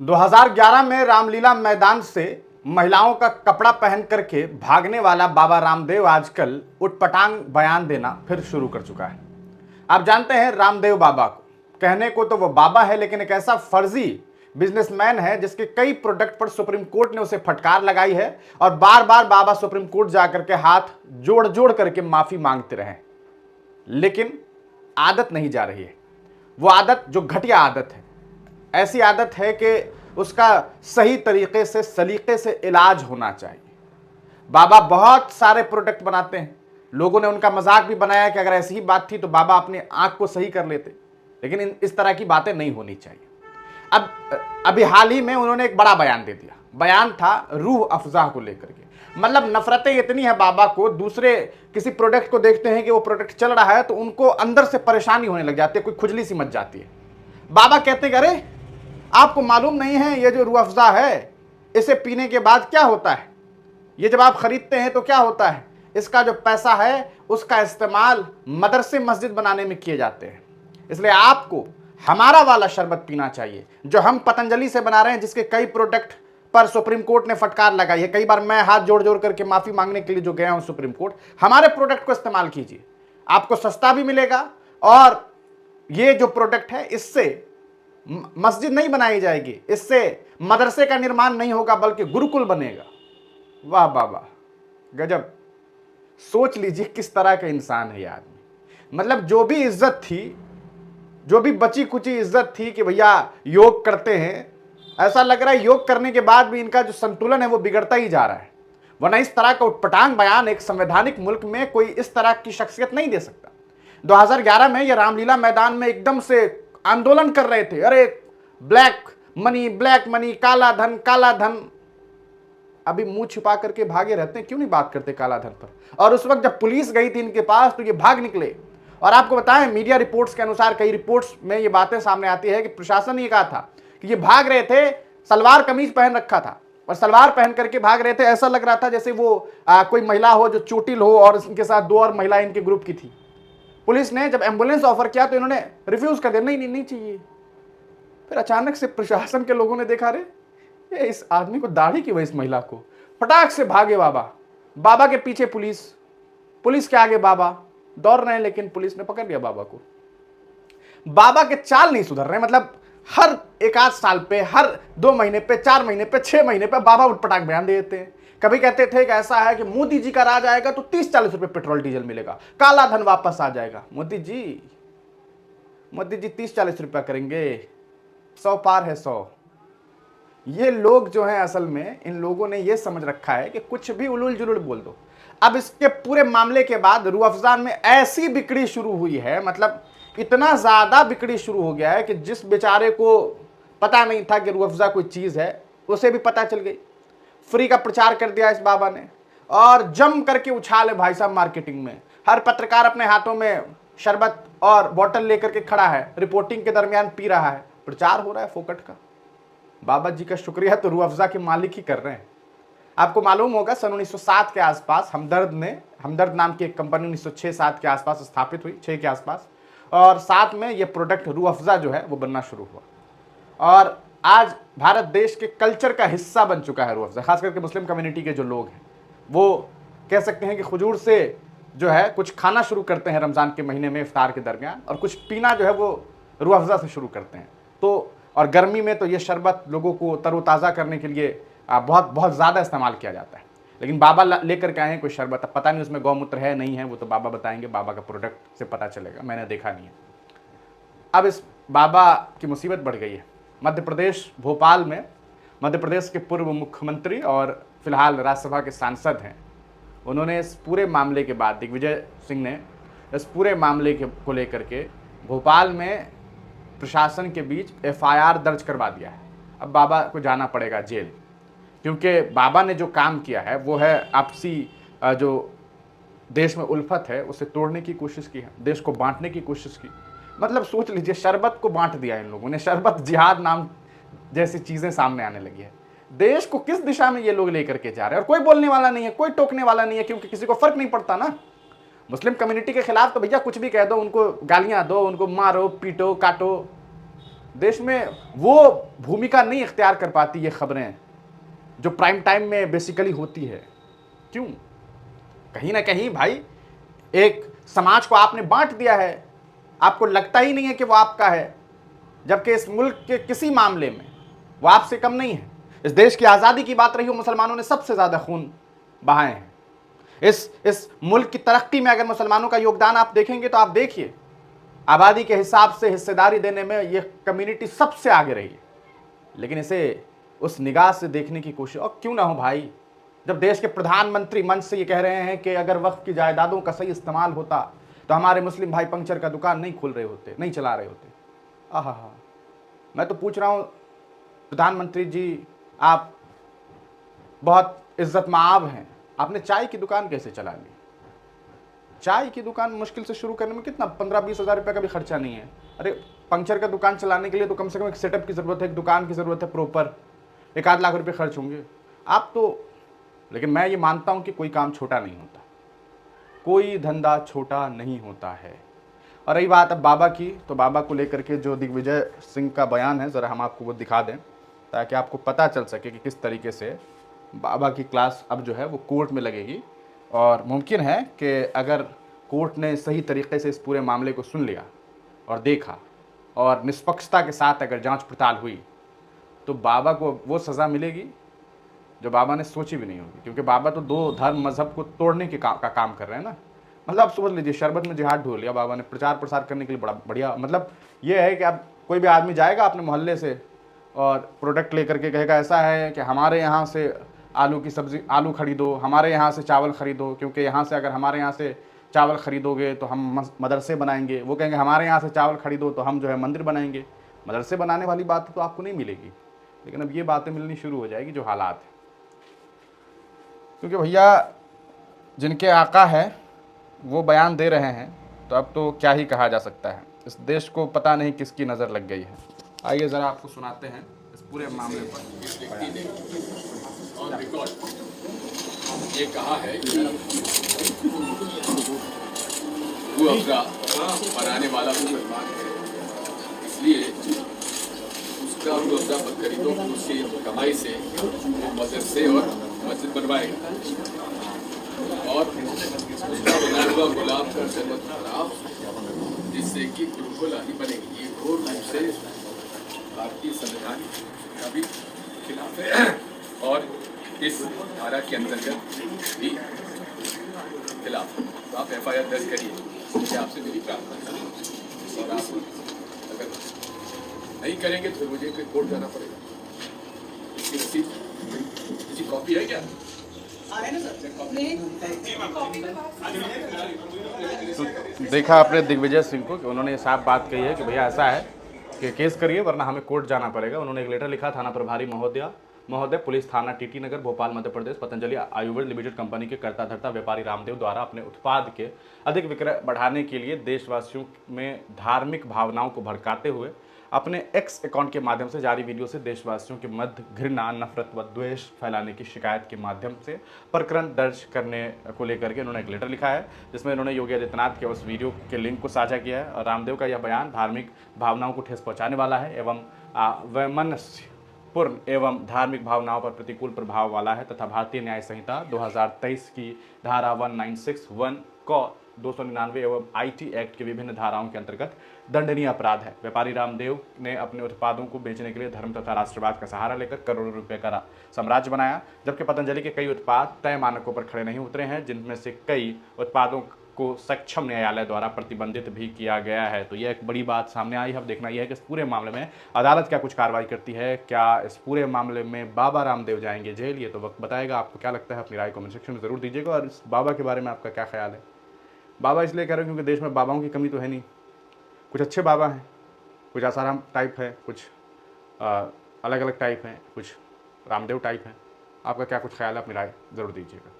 2011 में रामलीला मैदान से महिलाओं का कपड़ा पहन करके भागने वाला बाबा रामदेव आजकल उटपटांग बयान देना फिर शुरू कर चुका है। आप जानते हैं रामदेव बाबा को, कहने को तो वो बाबा है लेकिन एक ऐसा फर्जी बिजनेसमैन है जिसके कई प्रोडक्ट पर सुप्रीम कोर्ट ने उसे फटकार लगाई है और बार बार बाबा सुप्रीम कोर्ट जाकर के हाथ जोड़ जोड़ करके माफी मांगते रहे, लेकिन आदत नहीं जा रही है। वो आदत जो घटिया आदत है, ऐसी आदत है कि उसका सही तरीके से सलीके से इलाज होना चाहिए। बाबा बहुत सारे प्रोडक्ट बनाते हैं, लोगों ने उनका मजाक भी बनाया कि अगर ऐसी ही बात थी तो बाबा अपनी आंख को सही कर लेते, लेकिन इस तरह की बातें नहीं होनी चाहिए। अब अभी हाल ही में उन्होंने एक बड़ा बयान दे दिया। बयान था रूह अफ़ज़ा को लेकर के, मतलब नफरतें इतनी है बाबा को, दूसरे किसी प्रोडक्ट को देखते हैं कि वो प्रोडक्ट चल रहा है तो उनको अंदर से परेशानी होने लग जाती है, कोई खुजली सी मच जाती है। बाबा कहते हैं अरे आपको मालूम नहीं है ये जो रूह अफ़ज़ा है इसे पीने के बाद क्या होता है, ये जब आप खरीदते हैं तो क्या होता है, इसका जो पैसा है उसका इस्तेमाल मदरसे मस्जिद बनाने में किए जाते हैं, इसलिए आपको हमारा वाला शरबत पीना चाहिए जो हम पतंजलि से बना रहे हैं, जिसके कई प्रोडक्ट पर सुप्रीम कोर्ट ने फटकार लगाई है। कई बार मैं हाथ जोड़ जोड़ करके माफी मांगने के लिए जो गया हूं सुप्रीम कोर्ट, हमारे प्रोडक्ट को इस्तेमाल कीजिए, आपको सस्ता भी मिलेगा और ये जो प्रोडक्ट है इससे मस्जिद नहीं बनाई जाएगी, इससे मदरसे का निर्माण नहीं होगा बल्कि गुरुकुल बनेगा। वाह बाबा, गजब। सोच लीजिए किस तरह का इंसान है ये आदमी। मतलब जो भी इज्जत थी, जो भी बची कुची इज्जत थी कि भैया योग करते हैं, ऐसा लग रहा है योग करने के बाद भी इनका जो संतुलन है वो बिगड़ता ही जा रहा है। वरना इस तरह का उटपटांग बयान एक संवैधानिक मुल्क में कोई इस तरह की शख्सियत नहीं दे सकता। 2011 में ये रामलीला मैदान में एकदम से आंदोलन कर रहे थे, अरे ब्लैक मनी, काला धन काला धन। अभी मुंह छिपा करके भागे रहते हैं, क्यों नहीं बात करते काला धन पर। और उस वक्त जब पुलिस गई थी इनके पास तो ये भाग निकले। और आपको बताएं, मीडिया रिपोर्ट्स के अनुसार, कई रिपोर्ट्स में ये बातें सामने आती है कि प्रशासन ने कहा था कि ये भाग रहे थे, सलवार कमीज पहन रखा था और सलवार पहन करके भाग रहे थे। ऐसा लग रहा था जैसे वो कोई महिला हो जो चोटिल हो और इनके साथ दो और महिला इनके ग्रुप की थी। पुलिस ने जब एम्बुलेंस ऑफर किया तो इन्होंने रिफ्यूज कर दिया, नहीं चाहिए। फिर अचानक से प्रशासन के लोगों ने देखा, रे ये इस आदमी को दाढ़ी की वजह, इस महिला को, फटाक से भागे बाबा के पीछे पुलिस के आगे बाबा दौड़ रहे हैं, लेकिन पुलिस ने पकड़ लिया बाबा को। बाबा के चाल नहीं सुधर रहे, मतलब हर एक आध साल पे, हर 2 महीने पे, 4 महीने पे, 6 महीने पे बाबा उटपटांग बयान दे देते हैं। कभी कहते थे कि ऐसा है कि मोदी जी का राज आएगा तो 30-40 रुपए पेट्रोल डीजल मिलेगा, काला धन वापस आ जाएगा। मोदी जी 30-40 रुपया करेंगे, 100 पार है 100। ये लोग जो हैं असल में, इन लोगों ने ये समझ रखा है कि कुछ भी उलूल जुलूल बोल दो। अब इसके पूरे मामले के बाद रूह अफ़ज़ा में ऐसी बिक्री शुरू हुई है, मतलब इतना ज्यादा बिक्री शुरू हो गया है कि जिस बेचारे को पता नहीं था कि रूह अफ़ज़ा कोई चीज है उसे भी पता चल गई। फ्री का प्रचार कर दिया इस बाबा ने और जम करके उछाल है भाई साहब मार्केटिंग में। हर पत्रकार अपने हाथों में शरबत और बोतल लेकर के खड़ा है, रिपोर्टिंग के दरमियान पी रहा है, प्रचार हो रहा है फोकट का। बाबा जी का शुक्रिया तो रूह अफ़ज़ा के मालिक ही कर रहे हैं। आपको मालूम होगा सन 1907 के आसपास हमदर्द नाम की एक कंपनी 1906-7 के आसपास स्थापित हुई, 6 के आसपास, और साथ में ये प्रोडक्ट रूह अफ़ज़ा जो है वो बनना शुरू हुआ और आज भारत देश के कल्चर का हिस्सा बन चुका है रूह अफ़ज़ा। खास करके मुस्लिम कम्युनिटी के जो लोग हैं वो कह सकते हैं कि खजूर से जो है कुछ खाना शुरू करते हैं रमज़ान के महीने में इफ्तार के दरमियान, और कुछ पीना जो है वो रूह अफ़ज़ा से शुरू करते हैं। तो और गर्मी में तो ये शरबत लोगों को तरोताज़ा करने के लिए बहुत ज़्यादा इस्तेमाल किया जाता है। लेकिन बाबा लेकर के आए हैं कोई शरबत, अब पता नहीं उसमें गौमूत्र है नहीं है, वो तो बाबा बताएंगे, बाबा का प्रोडक्ट से पता चलेगा, मैंने देखा नहीं है। अब इस बाबा की मुसीबत बढ़ गई है। मध्य प्रदेश भोपाल में मध्य प्रदेश के पूर्व मुख्यमंत्री और फिलहाल राज्यसभा के सांसद हैं, उन्होंने इस पूरे मामले के बाद, दिग्विजय सिंह ने इस पूरे मामले को लेकर के भोपाल में प्रशासन के बीच FIR दर्ज करवा दिया है। अब बाबा को जाना पड़ेगा जेल, क्योंकि बाबा ने जो काम किया है वो है आपसी जो देश में उल्फत है उसे तोड़ने की कोशिश की है, देश को बांटने की कोशिश की। मतलब सोच लीजिए, शरबत को बांट दिया इन लोगों ने, शरबत जिहाद नाम जैसी चीजें सामने आने लगी है। देश को किस दिशा में ये लोग लेकर के जा रहे हैं और कोई बोलने वाला नहीं है, कोई टोकने वाला नहीं है, क्योंकि किसी को फर्क नहीं पड़ता ना। मुस्लिम कम्युनिटी के खिलाफ तो भैया कुछ भी कह दो, उनको गालियां दो, उनको मारो पीटो काटो, देश में वो भूमिका नहीं इख्तियार कर पाती ये खबरें जो प्राइम टाइम में बेसिकली होती है। क्यों? कहीं ना कहीं भाई एक समाज को आपने बांट दिया है, आपको लगता ही नहीं है कि वो आपका है, जबकि इस मुल्क के किसी मामले में वो आपसे कम नहीं है। इस देश की आज़ादी की बात रही हो, मुसलमानों ने सबसे ज़्यादा खून बहाए हैं। इस मुल्क की तरक्की में अगर मुसलमानों का योगदान आप देखेंगे तो आप देखिए, आबादी के हिसाब से हिस्सेदारी देने में ये कम्युनिटी सबसे आगे रही है। लेकिन इसे उस निगाह से देखने की कोशिश, और क्यों ना हो भाई, जब देश के प्रधानमंत्री मंच से ये कह रहे हैं कि अगर वक्फ की जायदादों का सही इस्तेमाल होता तो हमारे मुस्लिम भाई पंक्चर का दुकान नहीं खोल रहे होते, नहीं चला रहे होते। आहा, मैं तो पूछ रहा हूँ प्रधानमंत्री जी, आप बहुत इज्जत माआब हैं, आपने चाय की दुकान कैसे चला ली? चाय की दुकान मुश्किल से शुरू करने में कितना 15-20 हज़ार रुपये का भी खर्चा नहीं है। अरे पंक्चर का दुकान चलाने के लिए तो कम से कम एक सेटअप की ज़रूरत है, एक दुकान की ज़रूरत है प्रॉपर, 1-8 लाख रुपये खर्च होंगे। आप तो, लेकिन मैं ये मानता हूँ कि कोई काम छोटा नहीं होता, कोई धंधा छोटा नहीं होता है। और रही बात अब बाबा की, तो बाबा को लेकर के जो दिग्विजय सिंह का बयान है, ज़रा हम आपको वो दिखा दें ताकि आपको पता चल सके कि किस तरीके से बाबा की क्लास अब जो है वो कोर्ट में लगेगी। और मुमकिन है कि अगर कोर्ट ने सही तरीके से इस पूरे मामले को सुन लिया और देखा और निष्पक्षता के साथ अगर जांच पड़ताल हुई तो बाबा को वो सज़ा मिलेगी जो बाबा ने सोची भी नहीं होगी। क्योंकि बाबा तो दो धर्म मज़हब को तोड़ने के का काम कर रहे हैं ना। मतलब आप समझ लीजिए, शरबत में जिहाद ढो लिया बाबा ने प्रचार प्रसार करने के लिए। बड़ा बढ़िया, मतलब ये है कि अब कोई भी आदमी जाएगा अपने मोहल्ले से और प्रोडक्ट लेकर के कहेगा ऐसा है कि हमारे यहाँ से आलू की सब्ज़ी, आलू खरीदो, हमारे यहाँ से चावल ख़रीदो, क्योंकि यहाँ से अगर हमारे यहाँ से चावल ख़रीदोगे तो हम मदरसे बनाएंगे। वो कहेंगे हमारे यहाँ से चावल ख़रीदो तो हम जो है मंदिर बनाएंगे। मदरसे बनाने वाली बात तो आपको नहीं मिलेगी, लेकिन अब ये बातें मिलनी शुरू हो जाएगी जो हालात है। क्योंकि भैया जिनके आका है वो बयान दे रहे हैं तो अब तो क्या ही कहा जा सकता है। इस देश को पता नहीं किसकी नज़र लग गई है। आइए ज़रा आपको सुनाते हैं इस पूरे मामले पर। इस व्यक्ति ने ऑन रिकॉर्ड ये कहा है कि वो अफरा बनाने वाला मुसलमान है, इसलिए उसका वो अफरा मत करी तो उसकी कमाई से वो मदरसे और मस्जिद बनवाएगा और उसका बनाया हुआ गुलाब का शरबत खराब, जिससे कि बिल्कुल नहीं बनेगी। ये घोर रूप से भारतीय संविधान का भी खिलाफ है और इस धारा के अंतर्गत भी खिलाफ। तो आप FIR दर्ज करिए, मुझे आपसे मेरी प्रार्थना है। और आप अगर नहीं करेंगे तो मुझे फिर कोर्ट जाना पड़ेगा। इसकी रसीद कॉपी है क्या? तो देखा आपने दिग्विजय सिंह को कि उन्होंने साफ बात कही है कि भैया ऐसा है कि केस करिए वरना हमें कोर्ट जाना पड़ेगा। उन्होंने एक लेटर लिखा थाना प्रभारी महोदय पुलिस थाना TT Nagar Bhopal Madhya Pradesh Patanjali Ayurveda limited company के कर्ता धर्ता व्यापारी रामदेव द्वारा अपने उत्पाद के अधिक विक्रय बढ़ाने के लिए देशवासियों में धार्मिक भावनाओं को भड़काते हुए अपने X अकाउंट के माध्यम से जारी वीडियो से देशवासियों के मध्य घृणा, नफरत व द्वेष फैलाने की शिकायत के माध्यम से प्रकरण दर्ज करने को लेकर के उन्होंने एक लेटर लिखा है, जिसमें उन्होंने योगी आदित्यनाथ के उस वीडियो के लिंक को साझा किया है। और रामदेव का यह बयान धार्मिक भावनाओं को ठेस पहुँचाने वाला है एवं वैमनस्यपूर्ण एवं धार्मिक भावनाओं पर प्रतिकूल प्रभाव वाला है तथा भारतीय न्याय संहिता 2023 की धारा 1961 को 299 एवं IT एक्ट के विभिन्न धाराओं के अंतर्गत दंडनीय अपराध है। व्यापारी रामदेव ने अपने उत्पादों को बेचने के लिए धर्म तथा राष्ट्रवाद का सहारा लेकर करोड़ों रुपए का साम्राज्य बनाया, जबकि पतंजलि के कई उत्पाद तय मानकों पर खड़े नहीं उतरे हैं, जिनमें से कई उत्पादों को सक्षम न्यायालय द्वारा प्रतिबंधित भी किया गया है। तो यह एक बड़ी बात सामने आई है। अब देखना यह है कि इस पूरे मामले में अदालत क्या कुछ कार्रवाई करती है, क्या इस पूरे मामले में बाबा रामदेव जाएंगे जेल, ये तो वक्त बताएगा। आपको क्या लगता है अपनी राय कमेंट सेक्शन में ज़रूर दीजिएगा। और इस बाबा के बारे में आपका क्या ख्याल है? बाबा इसलिए कह रहे हैं क्योंकि देश में बाबाओं की कमी तो है नहीं, कुछ अच्छे बाबा हैं, कुछ आसाराम टाइप है, कुछ अलग अलग टाइप हैं, कुछ रामदेव टाइप हैं। आपका क्या कुछ ख्याल है, अपनी राय ज़रूर दीजिएगा।